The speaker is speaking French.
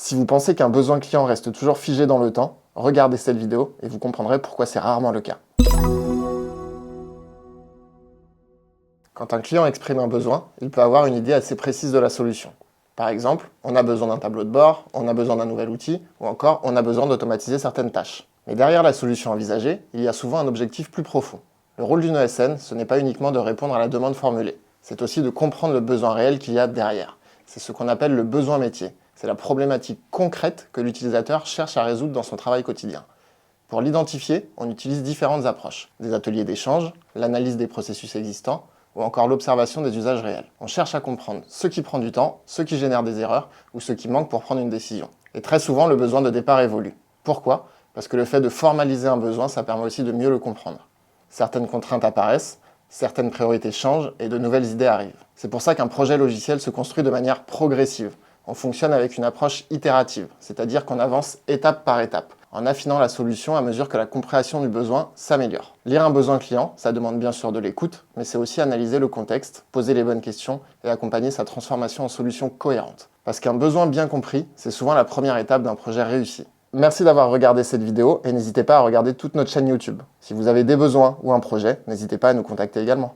Si vous pensez qu'un besoin client reste toujours figé dans le temps, regardez cette vidéo et vous comprendrez pourquoi c'est rarement le cas. Quand un client exprime un besoin, il peut avoir une idée assez précise de la solution. Par exemple, on a besoin d'un tableau de bord, on a besoin d'un nouvel outil, ou encore on a besoin d'automatiser certaines tâches. Mais derrière la solution envisagée, il y a souvent un objectif plus profond. Le rôle d'une ESN, ce n'est pas uniquement de répondre à la demande formulée, c'est aussi de comprendre le besoin réel qu'il y a derrière. C'est ce qu'on appelle le besoin métier. C'est la problématique concrète que l'utilisateur cherche à résoudre dans son travail quotidien. Pour l'identifier, on utilise différentes approches. Des ateliers d'échange, l'analyse des processus existants, ou encore l'observation des usages réels. On cherche à comprendre ce qui prend du temps, ce qui génère des erreurs, ou ce qui manque pour prendre une décision. Et très souvent, le besoin de départ évolue. Pourquoi ? Parce que le fait de formaliser un besoin, ça permet aussi de mieux le comprendre. Certaines contraintes apparaissent, certaines priorités changent et de nouvelles idées arrivent. C'est pour ça qu'un projet logiciel se construit de manière progressive. On fonctionne avec une approche itérative, c'est-à-dire qu'on avance étape par étape, en affinant la solution à mesure que la compréhension du besoin s'améliore. Lire un besoin client, ça demande bien sûr de l'écoute, mais c'est aussi analyser le contexte, poser les bonnes questions et accompagner sa transformation en solution cohérente. Parce qu'un besoin bien compris, c'est souvent la première étape d'un projet réussi. Merci d'avoir regardé cette vidéo et n'hésitez pas à regarder toute notre chaîne YouTube. Si vous avez des besoins ou un projet, n'hésitez pas à nous contacter également.